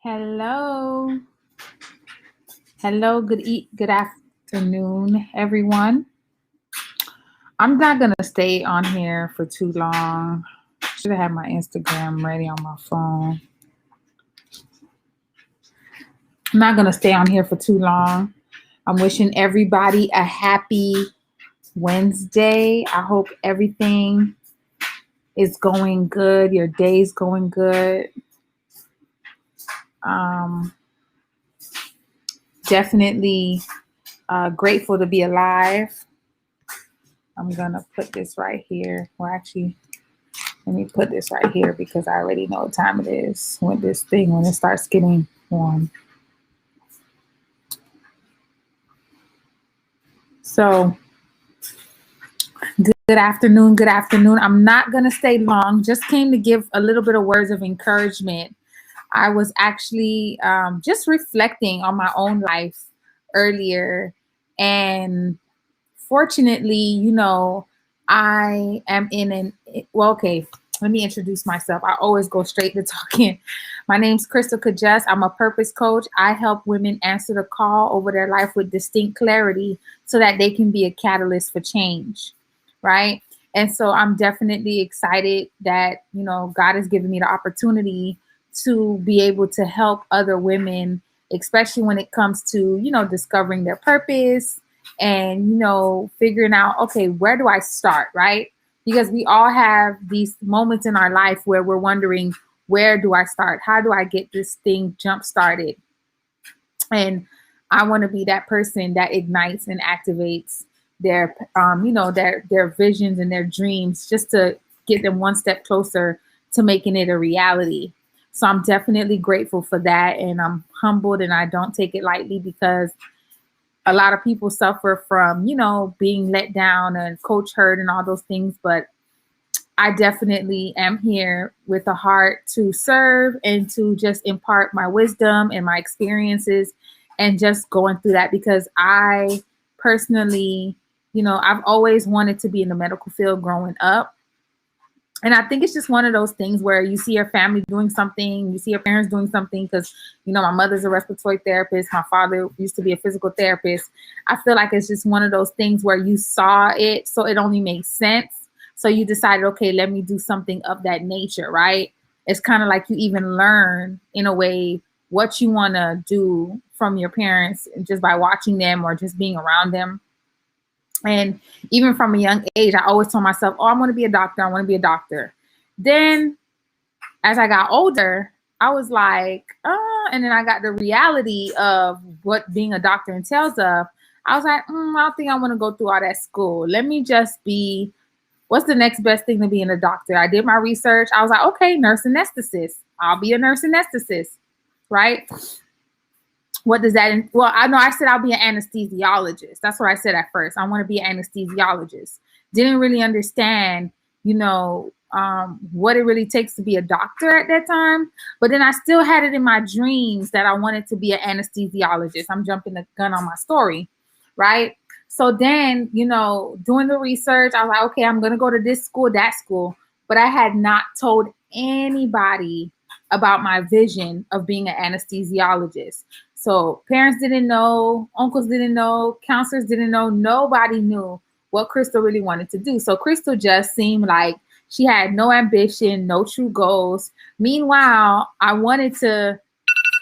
Hello. Hello. Good afternoon, everyone. I'm not gonna stay on here for too long. Should have had my Instagram ready on my phone. I'm not gonna stay on here for too long. I'm wishing everybody a happy Wednesday. I hope everything is going good. Your day's going good. Um, Definitely grateful to be alive. I'm gonna put this right here. Well, actually, let me put this right here because I already know what time it is when it starts getting warm. So, good afternoon. Good afternoon. I'm not going to stay long. Just came to give a little bit of words of encouragement. I was actually just reflecting on my own life earlier. And fortunately, I am okay, let me introduce myself. I always go straight to talking. My name's Crystal Kajes. I'm a purpose coach. I help women answer the call over their life with distinct clarity so that they can be a catalyst for change, right? And so I'm definitely excited that, God has given me the opportunity to be able to help other women, especially when it comes to, discovering their purpose and, figuring out, okay, where do I start, right? Because we all have these moments in our life where we're wondering, where do I start? How do I get this thing jump started? And I want to be that person that ignites and activates their visions and their dreams, just to get them one step closer to making it a reality. So I'm definitely grateful for that, and I'm humbled, and I don't take it lightly because a lot of people suffer from, being let down and coach hurt and all those things. But I definitely am here with a heart to serve and to just impart my wisdom and my experiences and just going through that, because I personally, I've always wanted to be in the medical field growing up. And I think it's just one of those things where you see your family doing something, you see your parents doing something, because, my mother's a respiratory therapist. My father used to be a physical therapist. I feel like it's just one of those things where you saw it, so it only makes sense. So you decided, okay, let me do something of that nature, right? It's kind of like you even learn, in a way, what you want to do from your parents just by watching them or just being around them. And even from a young age, I always told myself, oh, I want to be a doctor. I want to be a doctor. Then as I got older, I was like, and then I got the reality of what being a doctor entails of. I was like, I don't think I want to go through all that school. Let me just be, what's the next best thing to being a doctor? I did my research. I was like, okay, nurse anesthetist. I'll be a nurse anesthetist, right? What does that? Well, I know I said I'll be an anesthesiologist. That's what I said at first. I want to be an anesthesiologist. Didn't really understand, what it really takes to be a doctor at that time. But then I still had it in my dreams that I wanted to be an anesthesiologist. I'm jumping the gun on my story, right? So then, doing the research, I was like, okay, I'm going to go to this school, that school. But I had not told anybody about my vision of being an anesthesiologist. So parents didn't know, uncles didn't know, counselors didn't know, nobody knew what Crystal really wanted to do. So Crystal just seemed like she had no ambition, no true goals. Meanwhile, I wanted to,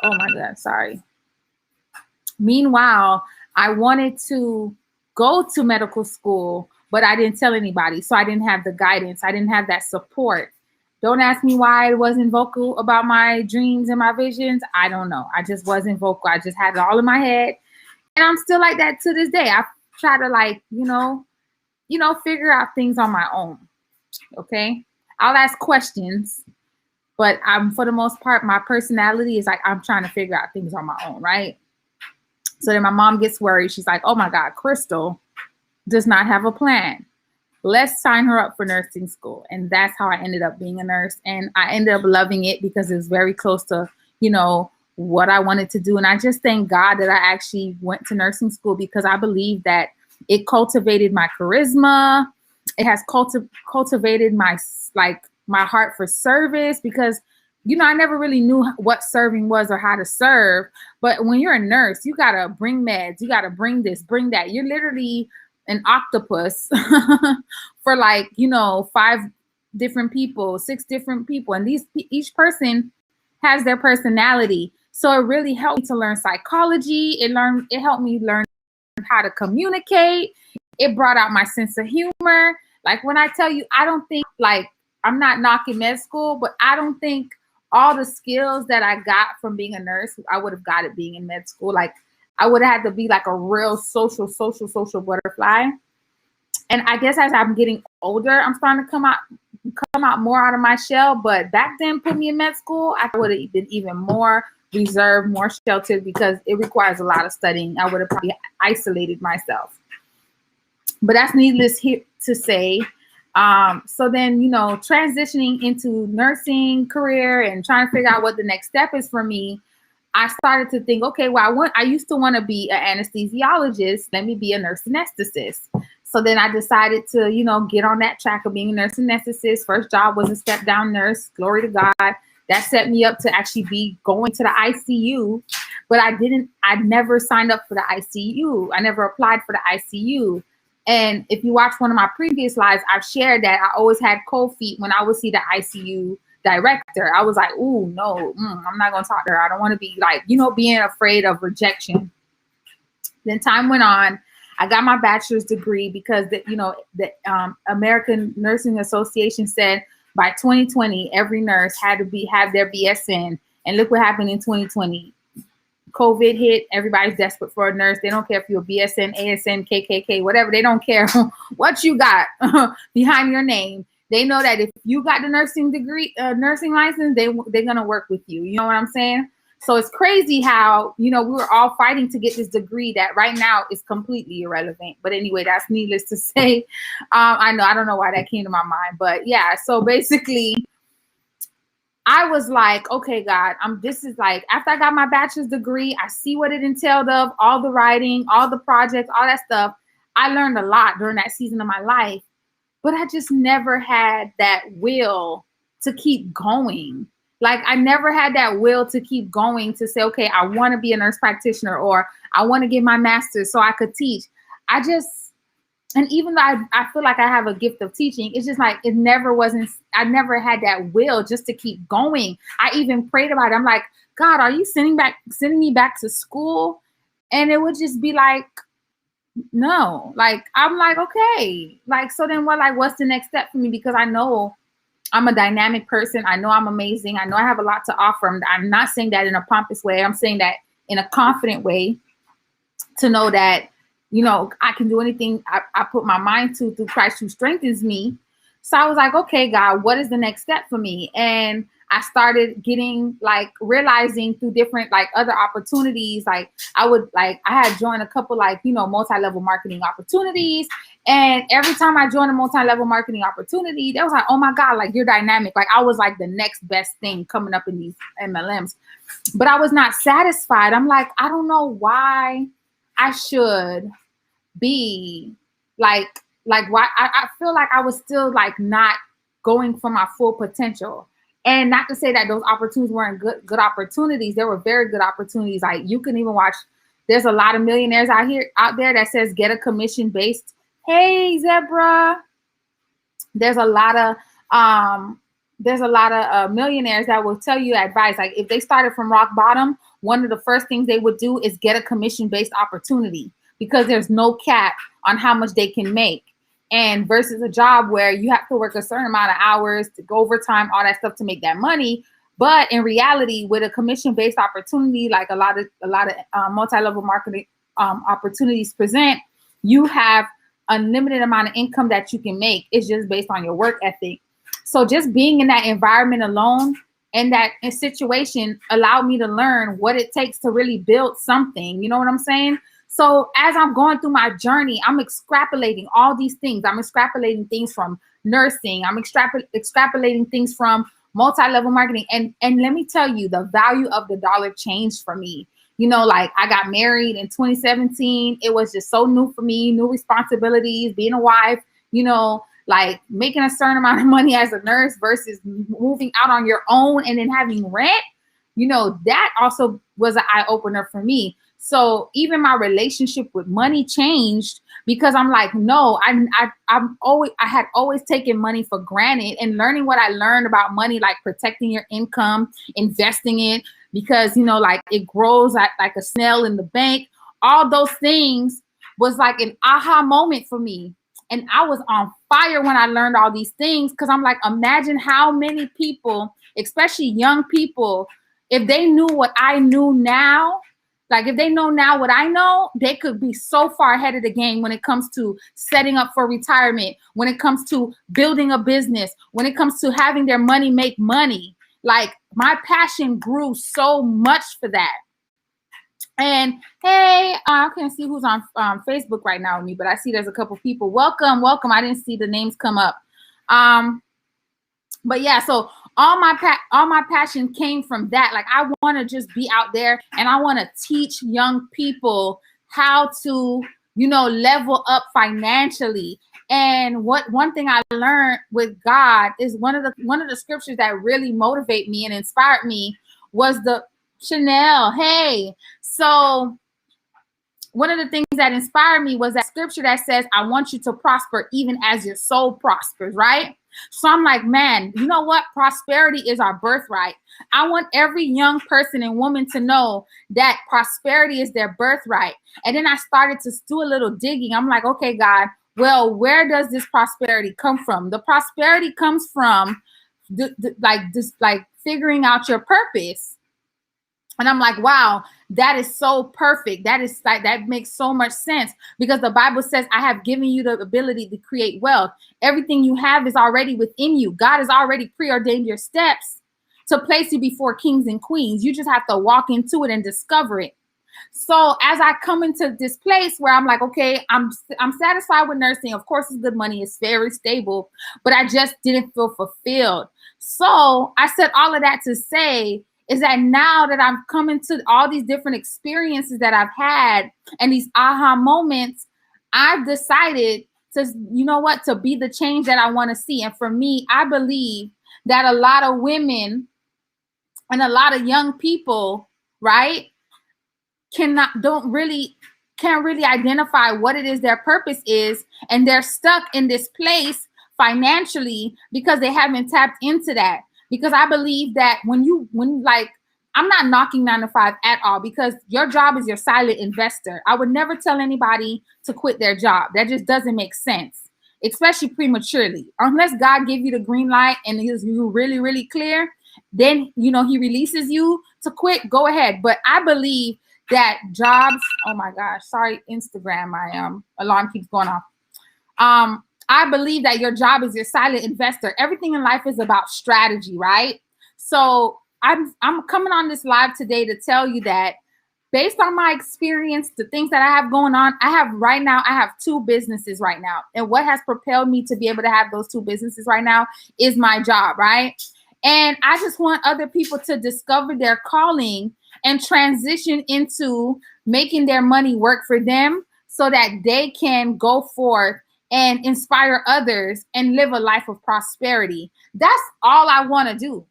oh my God, sorry. Meanwhile, I wanted to go to medical school, but I didn't tell anybody. So I didn't have the guidance. I didn't have that support. Don't ask me why I wasn't vocal about my dreams and my visions. I don't know. I just wasn't vocal. I just had it all in my head. And I'm still like that to this day. I try to figure out things on my own. Okay. I'll ask questions, but for the most part, my personality is like, I'm trying to figure out things on my own. Right. So then my mom gets worried. She's like, oh my God, Crystal does not have a plan. Let's sign her up for nursing school. And that's how I ended up being a nurse. And I ended up loving it because it was very close to, what I wanted to do. And I just thank God that I actually went to nursing school, because I believe that it cultivated my charisma. It has cultivated my heart for service, because I never really knew what serving was or how to serve. But when you're a nurse, you got to bring meds. You got to bring this, bring that. You're literally an octopus for like, 5 different people, 6 different people. And each person has their personality. So it really helped me to learn psychology. It helped me learn how to communicate. It brought out my sense of humor. Like when I tell you, I don't think like I'm not knocking med school, but I don't think all the skills that I got from being a nurse, I would have got it being in med school. Like I would have had to be like a real social butterfly. And I guess as I'm getting older, I'm starting to come out more out of my shell. But back then, put me in med school, I would have been even more reserved, more sheltered, because it requires a lot of studying. I would have probably isolated myself. But that's needless to say. So then, transitioning into nursing career and trying to figure out what the next step is for me, I started to think, okay, well, I used to want to be an anesthesiologist. Let me be a nurse anesthetist. So then I decided to, get on that track of being a nurse anesthetist. First job was a step down nurse. Glory to God. That set me up to actually be going to the ICU. But I never signed up for the ICU. I never applied for the ICU. And if you watch one of my previous lives, I've shared that I always had cold feet when I would see the ICU director. I was like, ooh, no, I'm not going to talk to her. I don't want to be like, being afraid of rejection. Then time went on. I got my bachelor's degree because the American Nursing Association said by 2020, every nurse had to have their BSN. And look what happened in 2020. COVID hit. Everybody's desperate for a nurse. They don't care if you're BSN, ASN, KKK, whatever. They don't care what you got behind your name. They know that if you got the nursing degree, nursing license, they're gonna work with you. You know what I'm saying? So it's crazy how we were all fighting to get this degree that right now is completely irrelevant. But anyway, that's needless to say. I don't know why that came to my mind, but yeah. So basically, I was like, okay, God, this is like, after I got my bachelor's degree, I see what it entailed of, all the writing, all the projects, all that stuff. I learned a lot during that season of my life, but I just never had that will to keep going. Like I never had that will to keep going to say, okay, I want to be a nurse practitioner, or I want to get my master's so I could teach. And even though I feel like I have a gift of teaching, it's just like I never had that will just to keep going. I even prayed about it. I'm like, God, are you sending me back to school? And it would just be like, no. Like, I'm like, okay. Like, so then what's the next step for me? Because I know I'm a dynamic person. I know I'm amazing. I know I have a lot to offer. I'm not saying that in a pompous way. I'm saying that in a confident way, to know that I can do anything I put my mind to through Christ who strengthens me. So I was like, okay, God, what is the next step for me? And I started realizing through different other opportunities. I had joined a couple multi-level marketing opportunities. And every time I joined a multi-level marketing opportunity, they was like, oh my God, like you're dynamic. Like I was like the next best thing coming up in these MLMs. But I was not satisfied. I'm like, I don't know why I should be why I feel like I was still not going for my full potential. And not to say that those opportunities weren't good opportunities. They were very good opportunities. Like you can even watch, there's a lot of millionaires out there that says get a commission based. Hey, Zebra. There's a lot of millionaires that will tell you advice. Like if they started from rock bottom, one of the first things they would do is get a commission-based opportunity, because there's no cap on how much they can make. And versus a job where you have to work a certain amount of hours to go overtime, all that stuff to make that money. But in reality, with a commission-based opportunity, like a lot of multi-level marketing opportunities present, you have a limited amount of income that you can make. It's just based on your work ethic. So just being in that environment alone and that situation allowed me to learn what it takes to really build something. You know what I'm saying? So as I'm going through my journey, I'm extrapolating all these things. I'm extrapolating things from nursing. I'm extrapolating things from multi-level marketing. And let me tell you, the value of the dollar changed for me. I got married in 2017. It was just so new for me, new responsibilities, being a wife, like making a certain amount of money as a nurse versus moving out on your own and then having rent, you know, that also was an eye opener for me. So even my relationship with money changed because I'm like, no, I had always taken money for granted, and learning what I learned about money, like protecting your income, investing it, because, you know, like it grows like a snail in the bank. All those things was like an aha moment for me. And I was on fire when I learned all these things, because I'm like, imagine how many people, especially young people, if they knew what I knew now, like if they know now what I know, they could be so far ahead of the game when it comes to setting up for retirement, when it comes to building a business, when it comes to having their money make money. Like my passion grew so much for that. And hey, I can't see who's on Facebook right now with me, but I see there's a couple people. Welcome, welcome. I didn't see the names come up. But yeah, so all my passion came from that. Like I want to just be out there and I want to teach young people how to, you know, level up financially. And one thing I learned with God is one of the scriptures that really motivate me and inspired me was the Chanel. Hey, so one of the things that inspired me was that scripture that says, I want you to prosper even as your soul prospers, right? So I'm like, man, you know what? Prosperity is our birthright. I want every young person and woman to know that prosperity is their birthright. And then I started to do a little digging. I'm like, okay, God, well, where does this prosperity come from? The prosperity comes from like figuring out your purpose. And I'm like, wow, that is so perfect. That makes so much sense, because the Bible says, I have given you the ability to create wealth. Everything you have is already within you. God has already preordained your steps to place you before kings and queens. You just have to walk into it and discover it. So as I come into this place where I'm like, okay, I'm satisfied with nursing. Of course, it's good money. It's very stable, but I just didn't feel fulfilled. So I said all of that to say is that now that I'm coming to all these different experiences that I've had and these aha moments, I've decided to, you know what, to be the change that I want to see. And for me, I believe that a lot of women and a lot of young people, right, can't really identify what it is their purpose is, and they're stuck in this place financially because they haven't tapped into that. Because I believe that when like, I'm not knocking 9 to 5 at all, because your job is your silent investor. I would never tell anybody to quit their job. That just doesn't make sense, especially prematurely. Unless God gave you the green light and you're really, really clear, then, you know, he releases you to quit, go ahead. But I believe that jobs, oh my gosh, sorry, Instagram, my alarm keeps going off. I believe that your job is your silent investor. Everything in life is about strategy, right? So I'm coming on this live today to tell you that based on my experience, the things that I have going on, I have 2 businesses right now. And what has propelled me to be able to have those 2 businesses right now is my job, right? And I just want other people to discover their calling and transition into making their money work for them so that they can go forth and inspire others and live a life of prosperity. That's all I want to do.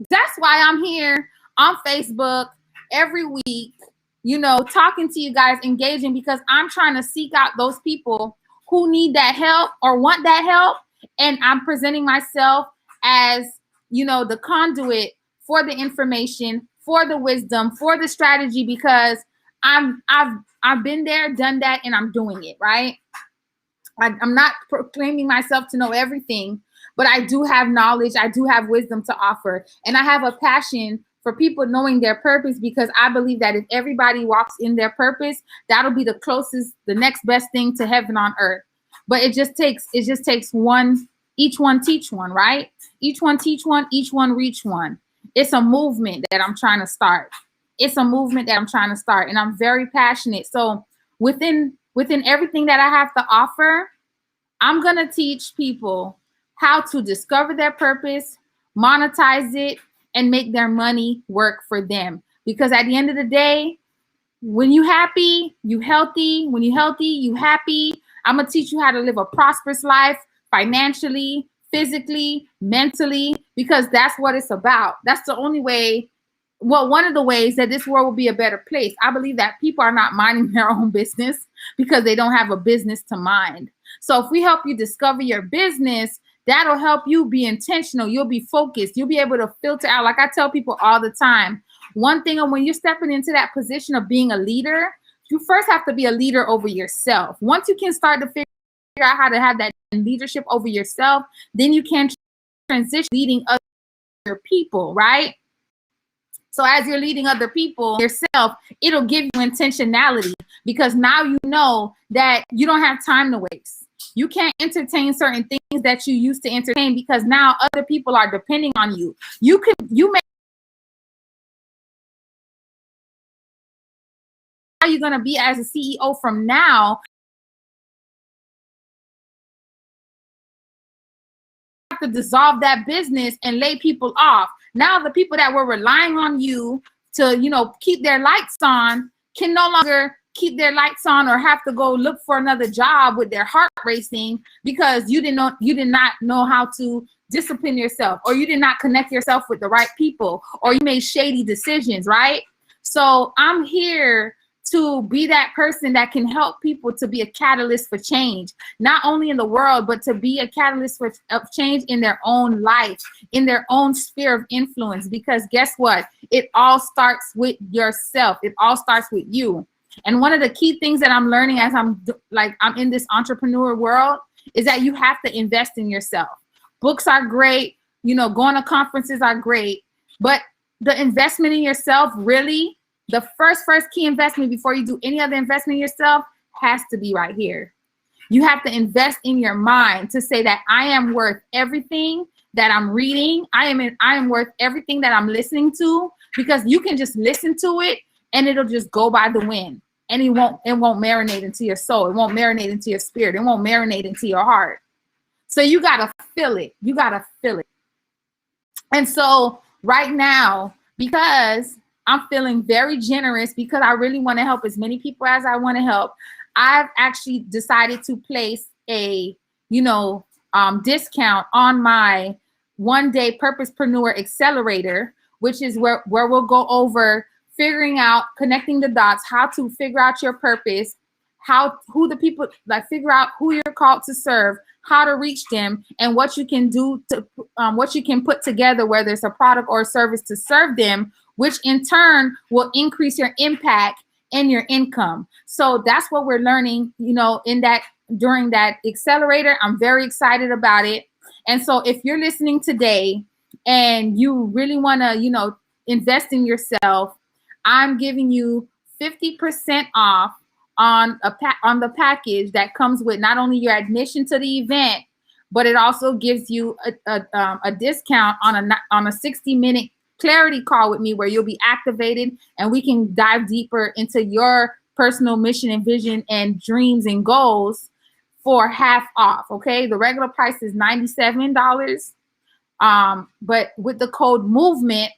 That's why I'm here on Facebook every week, you know, talking to you guys, engaging, because I'm trying to seek out those people who need that help or want that help. And I'm presenting myself as, you know, the conduit for the information, for the wisdom, for the strategy, because I've been there, done that, and I'm doing it, right? I'm not proclaiming myself to know everything, but I do have knowledge. I do have wisdom to offer. And I have a passion for people knowing their purpose, because I believe that if everybody walks in their purpose, that'll be the next best thing to heaven on earth. But it just takes one, each one teach one, right? Each one teach one, each one reach one. It's a movement that I'm trying to start. And I'm very passionate. So within everything that I have to offer, I'm going to teach people how to discover their purpose, monetize it, and make their money work for them. Because at the end of the day, when you happy, you healthy. When you healthy, you happy. I'm going to teach you how to live a prosperous life financially, physically, mentally, because that's what it's about. That's the only way, well, one of the ways that this world will be a better place. I believe that people are not minding their own business because they don't have a business to mind. So if we help you discover your business, that'll help you be intentional. You'll be focused. You'll be able to filter out. Like I tell people all the time, one thing, when you're stepping into that position of being a leader, you first have to be a leader over yourself. Once you can start to figure out how to have that leadership over yourself, then you can transition leading other people, right? So as you're leading other people, yourself, it'll give you intentionality, because now you know that you don't have time to waste. You can't entertain certain things that you used to entertain because now other people are depending on you. You may. How are you going to be as a CEO from now? You have to dissolve that business and lay people off. Now the people that were relying on you to, keep their lights on can no longer keep their lights on, or have to go look for another job with their heart racing because you did not know how to discipline yourself, or you did not connect yourself with the right people, or you made shady decisions, right? So I'm here to be that person that can help people to be a catalyst for change, not only in the world, but to be a catalyst of change in their own life, in their own sphere of influence. Because guess what? It all starts with yourself. It all starts with you. And one of the key things that I'm learning as I'm in this entrepreneur world is that you have to invest in yourself. Books are great, going to conferences are great, but the investment in yourself, really, the first key investment before you do any other investment in yourself has to be right here. You have to invest in your mind to say that I am worth everything that I'm reading. I am worth everything that I'm listening to, because you can just listen to it and it'll just go by the wind, and it won't marinate into your soul. It won't marinate into your spirit. It won't marinate into your heart. So you got to feel it. You got to feel it. And so right now, because I'm feeling very generous, because I really want to help as many people as I want to help, I've actually decided to place a, discount on my one-day Purposepreneur Accelerator, which is where we'll go over figuring out, connecting the dots, how to figure out your purpose, figure out who you're called to serve, how to reach them, and what you can do to, what you can put together, whether it's a product or a service to serve them, which in turn will increase your impact and your income. So that's what we're learning, during that accelerator. I'm very excited about it. And so if you're listening today and you really want to, invest in yourself, I'm giving you 50% off on the package that comes with not only your admission to the event, but it also gives you a discount on a 60-minute clarity call with me, where you'll be activated and we can dive deeper into your personal mission and vision and dreams and goals for half off. Okay, the regular price is $97, but with the code MOVEMENT,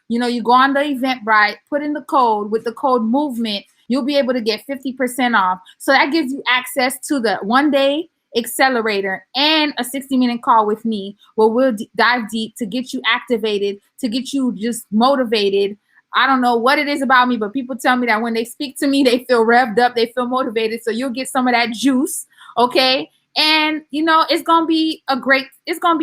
you go on the Eventbrite, put in the code. With the code MOVEMENT, you'll be able to get 50% off. So that gives you access to the one-day accelerator and a 60-minute call with me, where we'll dive deep to get you activated, to get you just motivated. I don't know what it is about me, but people tell me that when they speak to me, they feel revved up, they feel motivated. So you'll get some of that juice, okay? And it's gonna be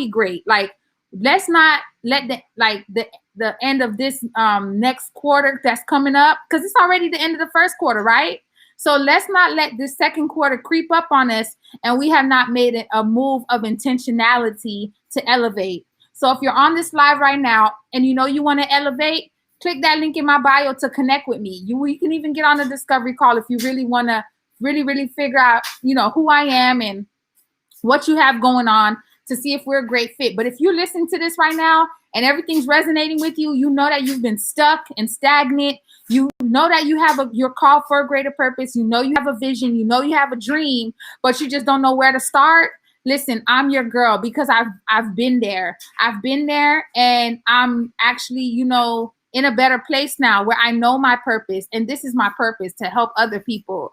great. Like, let's not let the end of this next quarter that's coming up, because it's already the end of the first quarter, right? So let's not let this second quarter creep up on us and we have not made a move of intentionality to elevate. So if you're on this live right now and you want to elevate, click that link in my bio to connect with me. You can even get on a discovery call if you really want to really figure out, who I am and what you have going on, to see if we're a great fit. But if you're listening to this right now and everything's resonating with you, you know that you've been stuck and stagnant. You know that you have your call for a greater purpose. You know you have a vision. You know you have a dream, but you just don't know where to start. Listen, I'm your girl, because I've been there. I've been there, and I'm actually, in a better place now where I know my purpose, and this is my purpose, to help other people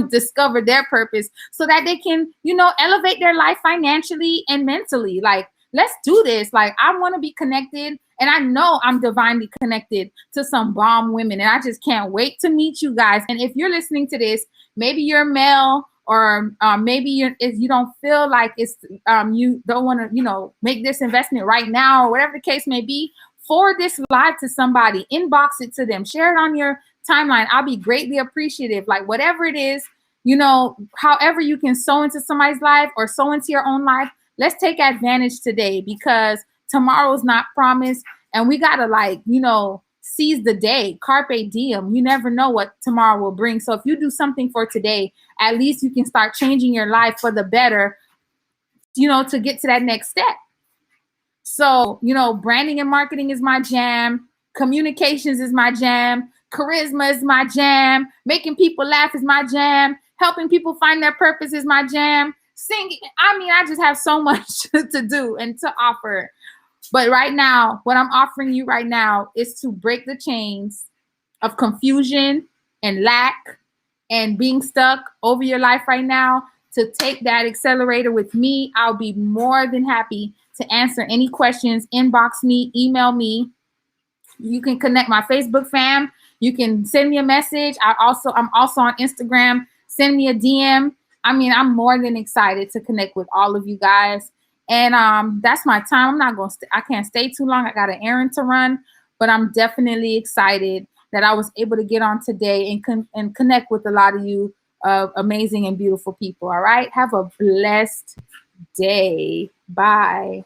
discover their purpose so that they can, you know, elevate their life financially and mentally. Like, let's do this. Like, I want to be connected, and I know I'm divinely connected to some bomb women, and I just can't wait to meet you guys. And if you're listening to this, maybe you're male, or maybe if you don't feel like it's you don't want to, you know, make this investment right now, or whatever the case may be, forward this live to somebody, inbox it to them, share it on your timeline. I'll be greatly appreciative. Like, whatever it is, you know, however you can sow into somebody's life or sow into your own life, let's take advantage today, because tomorrow's not promised, and we gotta, like, you know, seize the day, carpe diem. You never know what tomorrow will bring. So if you do something for today, at least you can start changing your life for the better, you know, to get to that next step. So, you know, branding and marketing is my jam. Communications is my jam. Charisma is my jam. Making people laugh is my jam. Helping people find their purpose is my jam. Singing, I mean, I just have so much to do and to offer. But right now, what I'm offering you right now is to break the chains of confusion and lack and being stuck over your life right now. To take that accelerator with me, I'll be more than happy to answer any questions. Inbox me, email me. You can connect my Facebook fam. You can send me a message. I'm also on Instagram. Send me a DM. I mean, I'm more than excited to connect with all of you guys. And that's my time. I'm not going to, I can't stay too long. I got an errand to run, but I'm definitely excited that I was able to get on today and connect with a lot of you amazing and beautiful people. All right. Have a blessed day. Bye.